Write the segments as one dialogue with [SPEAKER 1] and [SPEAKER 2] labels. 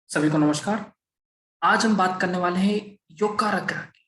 [SPEAKER 1] सभी को नमस्कार। आज हम बात करने वाले हैं योग कारक ग्रह की।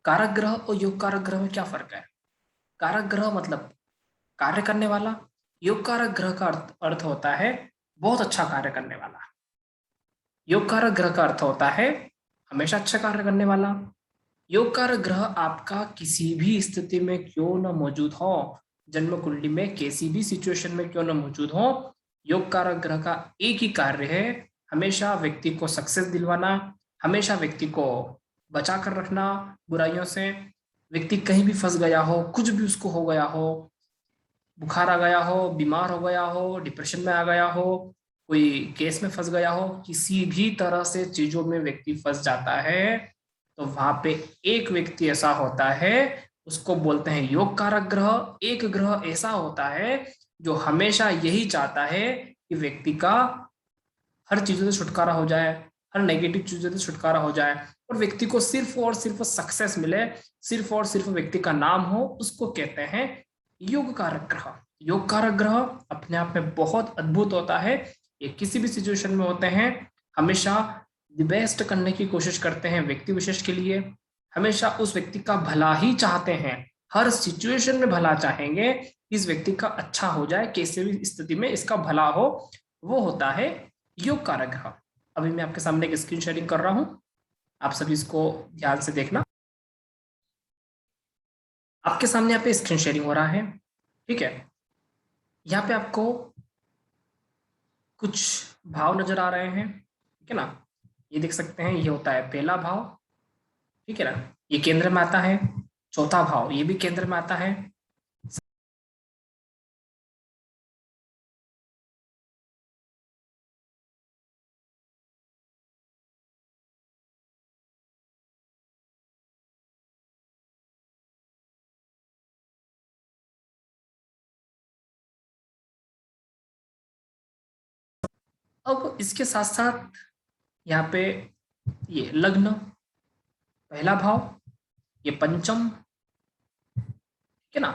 [SPEAKER 1] कारक ग्रह और योग कारक ग्रह में क्या फर्क है? कारक ग्रह मतलब कार्य करने वाला। योग कारक ग्रह का अर्थ होता है बहुत अच्छा कार्य करने वाला। योग कारक ग्रह का अर्थ होता है हमेशा अच्छा कार्य करने वाला। योग कारक ग्रह आपका किसी भी स्थिति में क्यों न मौजूद हो, जन्म कुंडली में किसी भी सिचुएशन में क्यों न मौजूद हो, योग कारक ग्रह का एक ही कार्य है, हमेशा व्यक्ति को सक्सेस दिलवाना, हमेशा व्यक्ति को बचा कर रखना बुराइयों से। व्यक्ति कहीं भी फंस गया हो, कुछ भी उसको हो गया हो, बुखार आ गया हो, बीमार हो गया हो, डिप्रेशन में आ गया हो, कोई केस में फंस गया हो, किसी भी तरह से चीजों में व्यक्ति फंस जाता है, तो वहां पे एक व्यक्ति ऐसा होता है, उसको बोलते हैं योग कारक ग्रह। एक ग्रह ऐसा होता है जो हमेशा यही चाहता है कि व्यक्ति का हर चीजों से छुटकारा हो जाए, हर नेगेटिव चीजों से छुटकारा हो जाए और व्यक्ति को सिर्फ और सिर्फ सक्सेस मिले, सिर्फ और सिर्फ व्यक्ति का नाम हो, उसको कहते हैं योग कारक ग्रह। योग कारक ग्रह अपने आप में बहुत अद्भुत होता है। ये किसी भी सिचुएशन में होते हैं, हमेशा द बेस्ट करने की कोशिश करते हैं व्यक्ति विशेष के लिए, हमेशा उस व्यक्ति का भला ही चाहते हैं, हर सिचुएशन में भला चाहेंगे, इस व्यक्ति का अच्छा हो जाए, कैसे भी स्थिति में इसका भला हो। वो होता है योग कारक ग्रह। अभी मैं आपके सामने एक स्क्रीन शेयरिंग कर रहा हूं, आप सभी इसको ध्यान से देखना। आपके सामने यहाँ पे स्क्रीन शेयरिंग हो रहा है, ठीक है। यहाँ पे आपको कुछ भाव नजर आ रहे हैं, ठीक है ना। ये देख सकते हैं, ये होता है पहला भाव, ठीक है ना, ये केंद्र में आता है। चौथा भाव ये भी केंद्र में आता है। अब इसके साथ साथ यहाँ पे ये लग्न, पहला भाव, ये पंचम, ठीक है ना,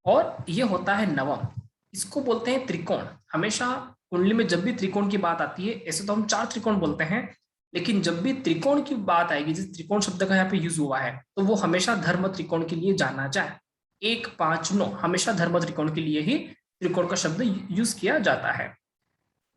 [SPEAKER 1] और ये होता है नवम। इसको बोलते हैं त्रिकोण। हमेशा कुंडली में जब भी त्रिकोण की बात आती है, ऐसे तो हम चार त्रिकोण बोलते हैं, लेकिन जब भी त्रिकोण की बात आएगी, जिस त्रिकोण शब्द का यहाँ पे यूज हुआ है, तो वो हमेशा धर्म त्रिकोण के लिए जाना जाए। 1 5 9 हमेशा धर्म त्रिकोण के लिए ही त्रिकोण का शब्द यूज किया जाता है।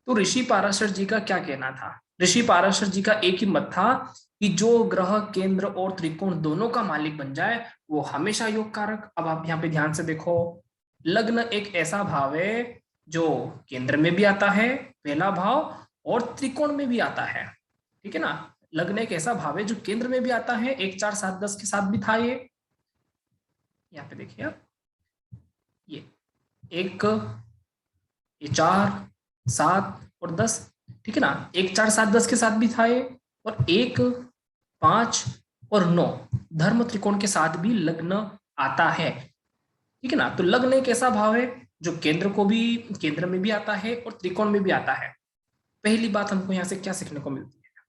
[SPEAKER 1] तो ऋषि पाराशर जी का क्या कहना था? ऋषि पाराशर जी का एक ही मत था कि जो ग्रह केंद्र और त्रिकोण दोनों का मालिक बन जाए वो हमेशा योग कारक। अब आप यहाँ पे ध्यान से देखो, लग्न एक ऐसा भाव है जो केंद्र में भी आता है, पहला भाव, और त्रिकोण में भी आता है, ठीक है ना। लग्न एक ऐसा भाव है जो केंद्र में भी आता है, 1 4 7 10 के साथ भी था ये। यहाँ पे देखिए आप, ये 1, ये 4 7 और 10, ठीक है ना। 1 4 7 10 के साथ भी था ये, और 1 5 और 9 धर्म त्रिकोण के साथ भी लग्न आता है, ठीक है ना। तो लग्न एक ऐसा भाव है जो केंद्र को भी, केंद्र में भी आता है और त्रिकोण में भी आता है। पहली बात हमको यहाँ से क्या सीखने को मिलती है?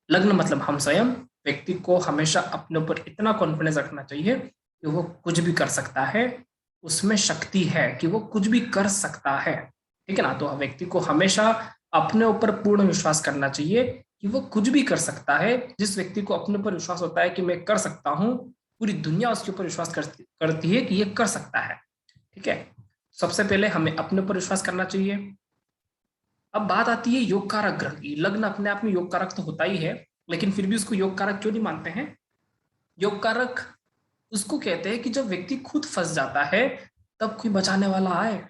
[SPEAKER 1] लग्न मतलब हम स्वयं। व्यक्ति को हमेशा अपने ऊपर इतना कॉन्फिडेंस रखना चाहिए कि वो कुछ भी कर सकता है, उसमें शक्ति है कि वो कुछ भी कर सकता है, ठीक है ना। तो व्यक्ति को हमेशा अपने ऊपर पूर्ण विश्वास करना चाहिए कि वो कुछ भी कर सकता है। जिस व्यक्ति को अपने ऊपर विश्वास होता है कि मैं कर सकता हूँ, पूरी दुनिया उसके ऊपर विश्वास करती है कि ये कर सकता है, ठीक है। सबसे पहले हमें अपने ऊपर विश्वास करना चाहिए। अब बात आती है योग कारक ग्रह की। लग्न अपने आप में योग कारक तो होता ही है, लेकिन फिर भी उसको योग कारक क्यों नहीं मानते हैं? योग कारक उसको कहते हैं कि जब व्यक्ति खुद फंस जाता है तब कोई बचाने वाला आए।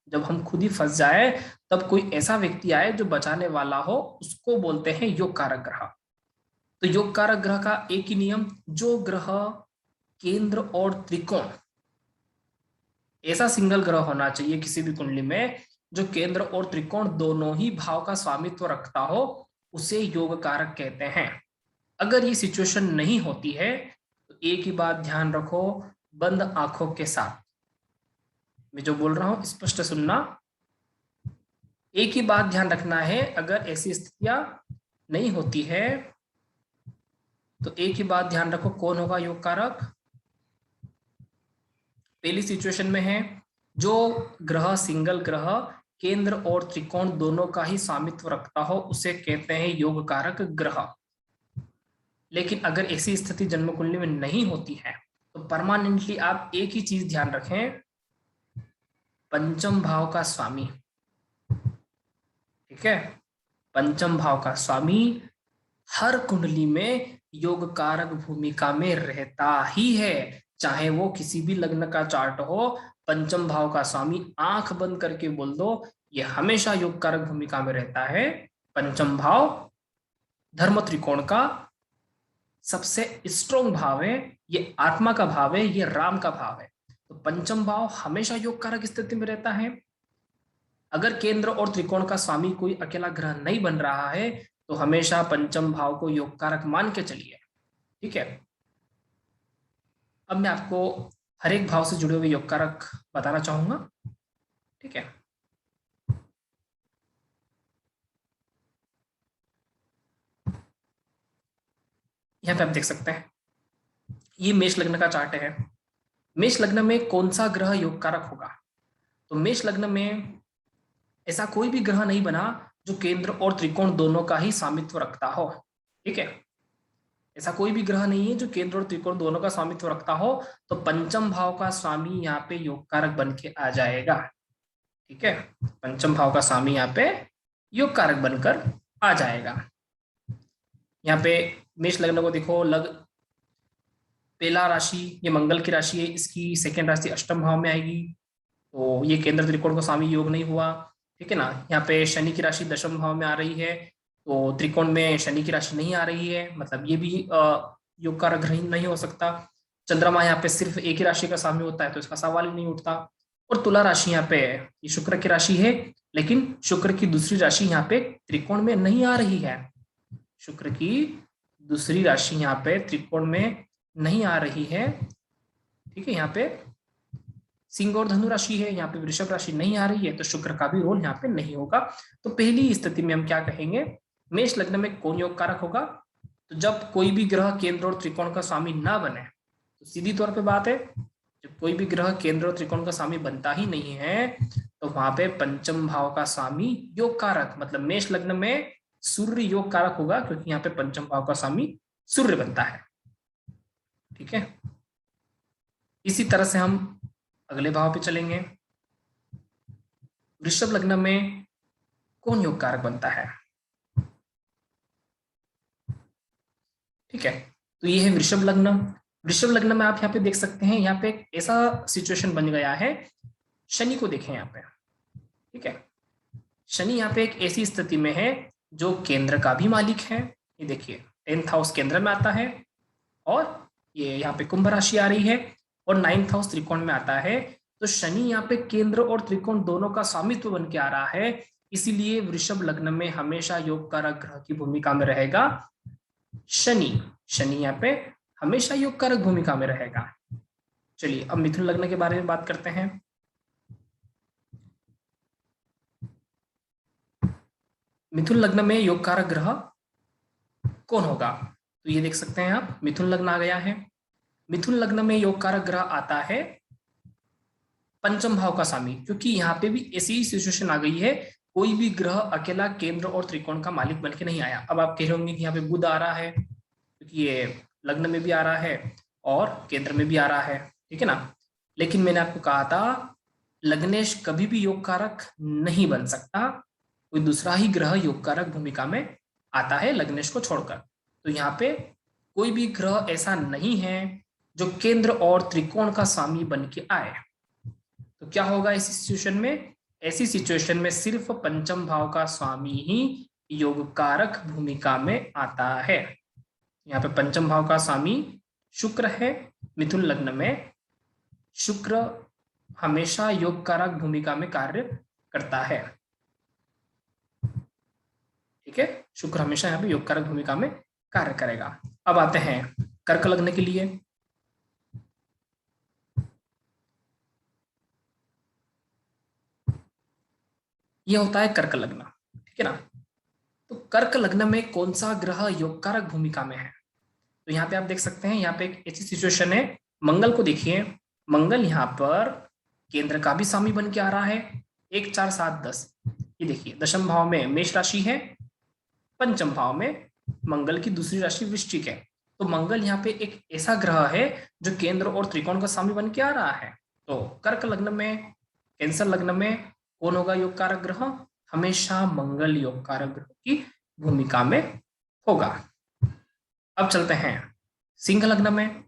[SPEAKER 1] जब हम खुद ही फंस जाए तब कोई ऐसा व्यक्ति आए जो बचाने वाला हो, उसको बोलते हैं योग कारक ग्रह। तो योग कारक ग्रह का एक ही नियम, जो ग्रह केंद्र और त्रिकोण, ऐसा सिंगल ग्रह होना चाहिए किसी भी कुंडली में जो केंद्र और त्रिकोण दोनों ही भाव का स्वामित्व रखता हो, उसे योग कारक कहते हैं। अगर ये सिचुएशन नहीं होती है तो एक ही बात ध्यान रखो, बंद आंखों के साथ मैं जो बोल रहा हूं स्पष्ट सुनना। एक ही बात ध्यान रखना है, अगर ऐसी स्थितियां नहीं होती है तो एक ही बात ध्यान रखो, कौन होगा योग कारक? पहली सिचुएशन में है जो ग्रह, सिंगल ग्रह केंद्र और त्रिकोण दोनों का ही स्वामित्व रखता हो उसे कहते हैं योग कारक ग्रह। लेकिन अगर ऐसी स्थिति जन्म कुंडली में नहीं होती है तो परमानेंटली आप एक ही चीज ध्यान रखें, पंचम भाव का स्वामी, ठीक है, पंचम भाव का स्वामी हर कुंडली में योग कारक भूमिका में रहता ही है। चाहे वो किसी भी लग्न का चार्ट हो, पंचम भाव का स्वामी आंख बंद करके बोल दो, ये हमेशा योग कारक भूमिका में रहता है। पंचम भाव धर्म त्रिकोण का सबसे स्ट्रॉन्ग भाव है, ये आत्मा का भाव है, ये राम का भाव है। तो पंचम भाव हमेशा योग कारक स्थिति में रहता है। अगर केंद्र और त्रिकोण का स्वामी कोई अकेला ग्रह नहीं बन रहा है तो हमेशा पंचम भाव को योग कारक मान के चलिए, ठीक है। अब मैं आपको हर एक भाव से जुड़े हुए योग कारक बताना चाहूंगा, ठीक है। यहाँ पे आप देख सकते हैं ये मेष लग्न का चार्ट है। मेष लग्न में कौन सा ग्रह योग कारक होगा? तो मेष लग्न में ऐसा कोई भी ग्रह नहीं बना जो केंद्र और त्रिकोण दोनों का ही स्वामित्व रखता हो, ठीक है। ऐसा कोई भी ग्रह नहीं है जो केंद्र और त्रिकोण दोनों का स्वामित्व रखता हो, तो पंचम भाव का स्वामी यहाँ पे योग कारक बन के आ जाएगा, ठीक है। पंचम भाव का स्वामी यहाँ पे योग कारक बनकर आ जाएगा। यहाँ पे मेष लग्न को देखो, पहला राशि ये मंगल की राशि है, इसकी सेकेंड राशि अष्टम भाव में आएगी, तो ये केंद्र त्रिकोण का स्वामी योग नहीं हुआ, ठीक है ना। यहाँ पे शनि की राशि दशम भाव में आ रही है, तो त्रिकोण में शनि की राशि नहीं आ रही है, मतलब ये भी योग कारक ग्रह नहीं हो सकता। चंद्रमा यहाँ पे सिर्फ एक ही राशि का स्वामी होता है तो इसका सवाल ही नहीं उठता। और तुला राशि यहाँ पे ये शुक्र की राशि है, लेकिन शुक्र की दूसरी राशि यहाँ पे त्रिकोण में नहीं आ रही है। शुक्र की दूसरी राशि यहाँ पे त्रिकोण में नहीं आ रही है, ठीक है। यहाँ पे सिंह और धनु राशि है, यहाँ पे वृषभ राशि नहीं आ रही है, तो शुक्र का भी रोल यहाँ पे नहीं होगा। तो पहली स्थिति में हम क्या कहेंगे, मेष लग्न में कौन योग कारक होगा? तो जब कोई भी ग्रह केंद्र और त्रिकोण का स्वामी ना बने, तो सीधी तौर पे बात है, जब कोई भी ग्रह केंद्र और त्रिकोण का स्वामी बनता ही नहीं है तो वहां पे पंचम भाव का स्वामी योग कारक, मतलब मेष लग्न में सूर्य योग कारक होगा, क्योंकि यहाँ पे पंचम भाव का स्वामी सूर्य बनता है, ठीक है। इसी तरह से हम अगले भाव पे चलेंगे। वृषभ लग्न में कौन योग कारक बनता है? ठीक है, तो ये है वृषभ लग्न। वृषभ लग्न में आप यहाँ पे देख सकते हैं, यहाँ पे एक ऐसा सिचुएशन बन गया है, शनि को देखें यहाँ पे, ठीक है। शनि यहाँ पे एक ऐसी स्थिति में है जो केंद्र का भी मालिक है, ये देखिए 10th हाउस केंद्र में आता है, और ये यहाँ पे कुंभ राशि आ रही है, और 9th हाउस त्रिकोण में आता है। तो शनि यहाँ पे केंद्र और त्रिकोण दोनों का स्वामित्व बन के आ रहा है, इसीलिए वृषभ लग्न में हमेशा योग कारक ग्रह की भूमिका में रहेगा शनि। शनि यहाँ पे हमेशा योग कारक भूमिका में रहेगा। चलिए अब मिथुन लग्न के बारे में बात करते हैं। मिथुन लग्न में योग कारक ग्रह कौन होगा? तो ये देख सकते हैं आप, मिथुन लग्न आ गया है। मिथुन लग्न में योग कारक ग्रह आता है पंचम भाव का स्वामी, क्योंकि यहाँ पे भी ऐसी ही सिचुएशन आ गई है, कोई भी ग्रह अकेला केंद्र और त्रिकोण का मालिक बन के नहीं आया। अब आप कह रहे होंगे कि यहाँ पे बुध आ रहा है, क्योंकि ये लग्न में भी आ रहा है और केंद्र में भी आ रहा है, ठीक है ना। लेकिन मैंने आपको कहा था लग्नेश कभी भी योग कारक नहीं बन सकता, कोई दूसरा ही ग्रह योग कारक भूमिका में आता है लग्नेश को छोड़कर। तो यहाँ पे कोई भी ग्रह ऐसा नहीं है जो केंद्र और त्रिकोण का स्वामी बन के आए। तो क्या होगा ऐसी सिचुएशन में? ऐसी सिचुएशन में सिर्फ पंचम भाव का स्वामी ही योग कारक भूमिका में आता है। यहाँ पे पंचम भाव का स्वामी शुक्र है, मिथुन लग्न में शुक्र हमेशा योग कारक भूमिका में कार्य करता है, ठीक है। शुक्र हमेशा यहाँ पे योग कारक भूमिका में कार्य करेगा। अब आते हैं कर्क लग्न के लिए। यह होता है कर्क लग्न, ठीक है ना। तो कर्क लग्न में कौन सा ग्रह योग कारक भूमिका में है? तो यहाँ पे आप देख सकते हैं, यहाँ पे एक ऐसी सिचुएशन है, मंगल को देखिए, मंगल यहाँ पर केंद्र का भी स्वामी बन के आ रहा है, 1 4 7 10। ये देखिए दशम भाव में मेष राशि है, पंचम भाव में मंगल की दूसरी राशि वृश्चिक है। तो मंगल यहाँ पे एक ऐसा ग्रह है जो केंद्र और त्रिकोण का स्वामी बन के आ रहा है। तो कर्क लग्न में, कैंसर लग्न में कौन होगा योग कारक ग्रह? हमेशा मंगल योग कारक ग्रह की भूमिका में होगा। अब चलते हैं सिंह लग्न में।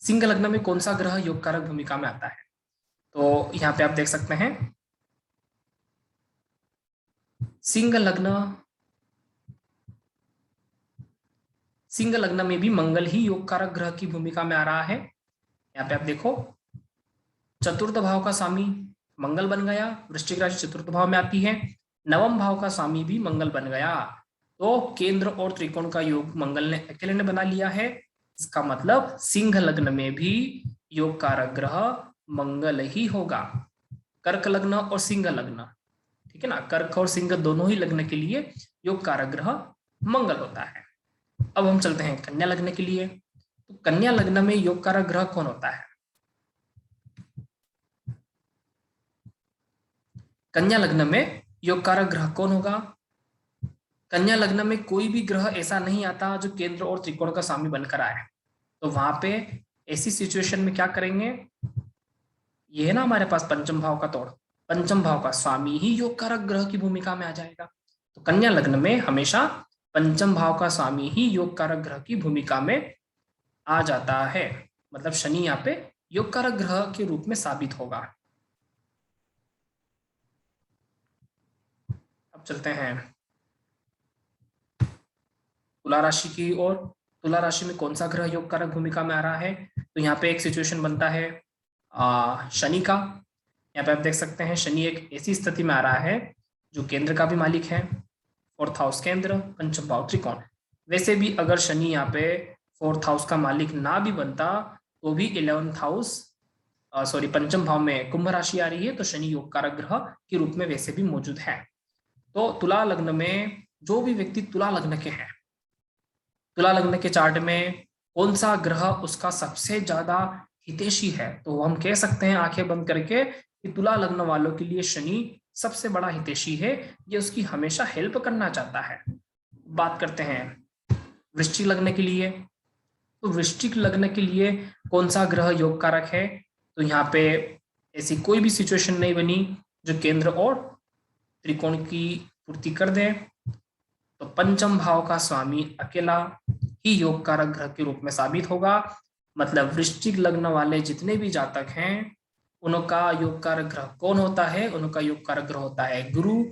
[SPEAKER 1] सिंह लग्न में कौन सा ग्रह योग कारक भूमिका में आता है? तो यहाँ पे आप देख सकते हैं सिंह लग्न में भी मंगल ही योग कारक ग्रह की भूमिका में आ रहा है। यहाँ पे आप देखो चतुर्थ भाव का स्वामी मंगल बन गया, वृश्चिक राशि चतुर्थ भाव में आती है। नवम भाव का स्वामी भी मंगल बन गया, तो केंद्र और त्रिकोण का योग मंगल ने अकेले ने बना लिया है। इसका मतलब सिंह लग्न में भी योग कारक ग्रह मंगल ही होगा। कर्क लग्न और सिंह लग्न, ठीक है ना, कर्क और सिंह दोनों ही लग्न के लिए योग कारक ग्रह मंगल होता है। अब हम चलते हैं कन्या लग्न के लिए। तो कन्या लग्न में योग कारक ग्रह कौन होता है? कन्या लग्न में योग कारक ग्रह कौन होगा? कन्या लग्न में कोई भी ग्रह ऐसा नहीं आता जो केंद्र और त्रिकोण का स्वामी बनकर आए। तो वहां पे ऐसी सिचुएशन में क्या करेंगे, ये है ना हमारे पास पंचम भाव का तोड़, पंचम भाव का स्वामी ही योग कारक ग्रह की भूमिका में आ जाएगा। तो कन्या लग्न में हमेशा पंचम भाव का स्वामी ही योग कारक ग्रह की भूमिका में आ जाता है। मतलब शनि यहाँ पे योग कारक ग्रह के रूप में साबित होगा। अब चलते हैं तुला राशि की ओर। तुला राशि में कौन सा ग्रह योग कारक भूमिका में आ रहा है? तो यहाँ पे एक सिचुएशन बनता है शनि का। यहाँ पे आप देख सकते हैं शनि एक ऐसी स्थिति में आ रहा है जो केंद्र का भी मालिक है, फोर्थ हाउस केंद्र, पंचम भाव त्रिकोण। वैसे भी अगर शनि यहाँ पे फोर्थ हाउस का मालिक ना भी बनता तो भी 11th हाउस पंचम भाव में कुंभ राशि आ रही है, तो शनि योग कारक ग्रह के रूप में वैसे भी मौजूद है। तो तुला लग्न में जो भी व्यक्ति तुला लग्न के हैं, तुला लग्न के चार्ट में कौन सा ग्रह उसका सबसे ज्यादा हितैषी है, तो हम कह सकते हैं आंखें बंद करके कि तुला लग्न वालों के लिए शनि सबसे बड़ा हितैषी है। ये उसकी हमेशा हेल्प करना चाहता है। बात करते हैं वृश्चिक लग्न के लिए। तो वृश्चिक लग्न के लिए कौन सा ग्रह योग कारक है? तो यहाँ पे ऐसी कोई भी सिचुएशन नहीं बनी जो केंद्र और त्रिकोण की पूर्ति कर दे। तो पंचम भाव का स्वामी अकेला ही योग कारक ग्रह के रूप में साबित होगा। मतलब वृश्चिक लग्न वाले जितने भी जातक हैं उनका योग कारक ग्रह कौन होता है? उनका योग कारक ग्रह होता है गुरु।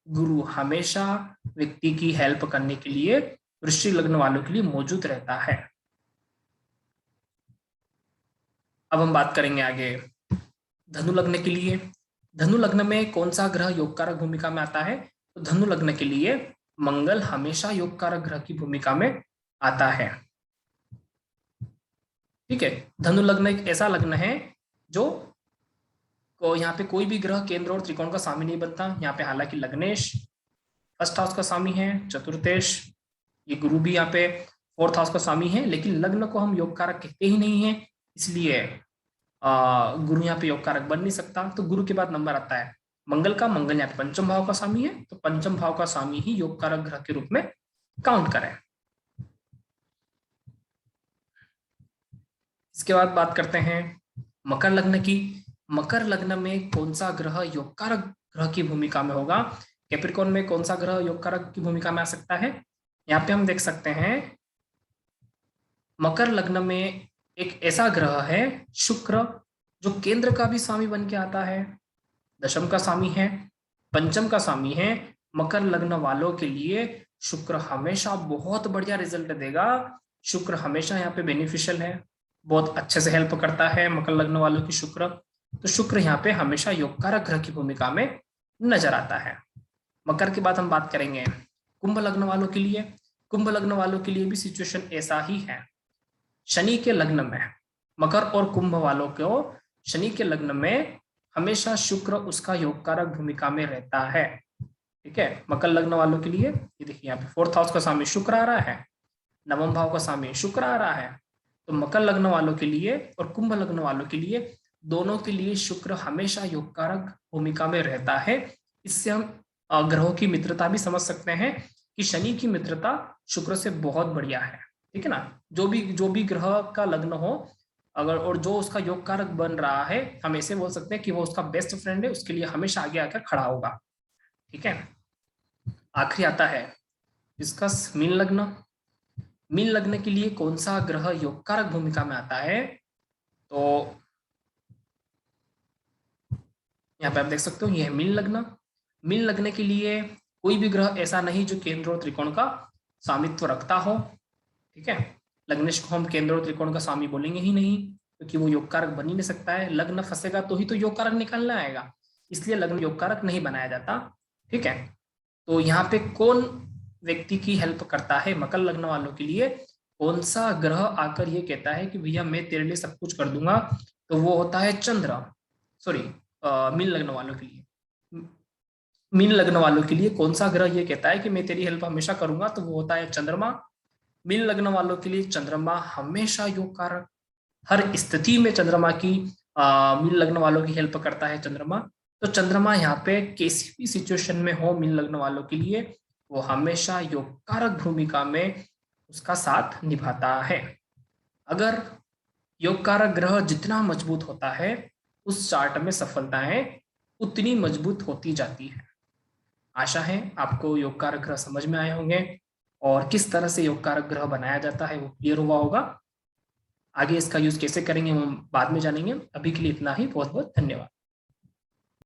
[SPEAKER 1] गुरु हमेशा व्यक्ति की हेल्प करने के लिए वृश्चिक लग्न वालों के लिए मौजूद रहता है। अब हम बात करेंगे आगे धनु लग्न के लिए। धनु लग्न में कौन सा ग्रह योग कारक भूमिका में आता है? तो धनु लग्न के लिए मंगल हमेशा योग कारक ग्रह की भूमिका में आता है। ठीक है, धनु लग्न एक ऐसा लग्न है जो को यहाँ पे कोई भी ग्रह केंद्र और त्रिकोण का स्वामी नहीं बनता। यहाँ पे हालांकि लग्नेश फर्स्ट हाउस का स्वामी है, चतुर्थेश ये गुरु भी यहाँ पे फोर्थ हाउस का स्वामी है, लेकिन लग्न को हम योग कारक कहते ही नहीं है, इसलिए गुरु यहाँ पे योग कारक बन नहीं सकता। तो गुरु के बाद नंबर आता है मंगल का। मंगल यहाँ पे पंचम भाव का स्वामी है, तो पंचम भाव का स्वामी ही योग कारक ग्रह के रूप में काउंट करें। इसके बाद बात करते हैं मकर लग्न की। मकर लग्न में कौन सा ग्रह योग कारक ग्रह की भूमिका में होगा? कैप्रिकॉर्न में कौन सा ग्रह योग कारक की भूमिका में आ सकता है? यहाँ पे हम देख सकते हैं मकर लग्न में एक ऐसा ग्रह है शुक्र, जो केंद्र का भी स्वामी बन के आता है, दशम का स्वामी है, पंचम का स्वामी है। मकर लग्न वालों के लिए शुक्र हमेशा बहुत बढ़िया रिजल्ट देगा। शुक्र हमेशा यहाँ पे बेनिफिशियल है, बहुत अच्छे से हेल्प करता है मकर लग्न वालों की शुक्र। तो शुक्र यहाँ पे हमेशा योग कारक ग्रह की भूमिका में नजर आता है। मकर के बाद हम बात करेंगे कुंभ लग्न वालों के लिए। कुंभ लग्न वालों के लिए भी सिचुएशन ऐसा ही है। शनि के लग्न में मकर और कुंभ वालों को शनि के लग्न में हमेशा शुक्र उसका योग कारक भूमिका में रहता है। ठीक है, मकर लग्न वालों के लिए ये देखिए यहाँ पे फोर्थ हाउस का स्वामी शुक्र आ रहा है, नवम भाव का स्वामी शुक्र आ रहा है। तो मकर लग्न वालों के लिए और कुंभ लग्न वालों के लिए दोनों के लिए शुक्र हमेशा योगकारक भूमिका में रहता है। इससे हम ग्रहों की मित्रता भी समझ सकते हैं कि शनि की मित्रता शुक्र से बहुत बढ़िया है, ठीक है ना। जो भी ग्रह का लग्न हो अगर, और जो उसका योग कारक बन रहा है, हम ऐसे बोल सकते हैं कि वो उसका बेस्ट फ्रेंड है, उसके लिए हमेशा आगे आकर खड़ा होगा, ठीक है। आखिरी आता है डिस्कस मीन लग्न। मीन लग्न के लिए कौन सा ग्रह योग कारक भूमिका में आता है, तो यहाँ पे आप देख सकते हो, यह मीन लग्न। मीन लग्न के लिए कोई भी ग्रह ऐसा नहीं जो केंद्र और त्रिकोण का स्वामित्व रखता हो, ठीक है। लग्नेश को हम केंद्र और त्रिकोण का स्वामी बोलेंगे ही नहीं, क्योंकि वो योग कारक बन ही नहीं सकता है। लग्न फंसेगा तो ही तो योग कारक निकलना आएगा, इसलिए लग्न योग कारक नहीं बनाया जाता, ठीक है। तो यहाँ पे कौन व्यक्ति की हेल्प करता है मकर लग्न वालों के लिए, कौन सा ग्रह आकर ये कहता है कि भैया मैं तेरे लिए सब कुछ कर दूंगा, तो वो होता है चंद्र। सॉरी, मीन लग्न वालों के लिए, मीन लग्न वालों के लिए कौन सा ग्रह ये कहता है कि मैं तेरी हेल्प हमेशा करूंगा, तो वो होता है चंद्रमा। मीन लग्न वालों के लिए चंद्रमा हमेशा योग कारक, हर स्थिति में चंद्रमा की मीन लग्न वालों की हेल्प करता है चंद्रमा। तो चंद्रमा यहाँ पे किसी भी सिचुएशन में हो मीन लग्न वालों के लिए, वो हमेशा योग कारक भूमिका में उसका साथ निभाता है। अगर योग कारक ग्रह जितना मजबूत होता है, उस चार्ट में सफलताएं उतनी मजबूत होती जाती है। आशा है आपको योग कारक ग्रह समझ में आए होंगे, और किस तरह से योग कारक ग्रह बनाया जाता है वो क्लियर हुआ होगा। आगे इसका यूज कैसे करेंगे हम बाद में जानेंगे। अभी के लिए इतना ही, बहुत बहुत धन्यवाद।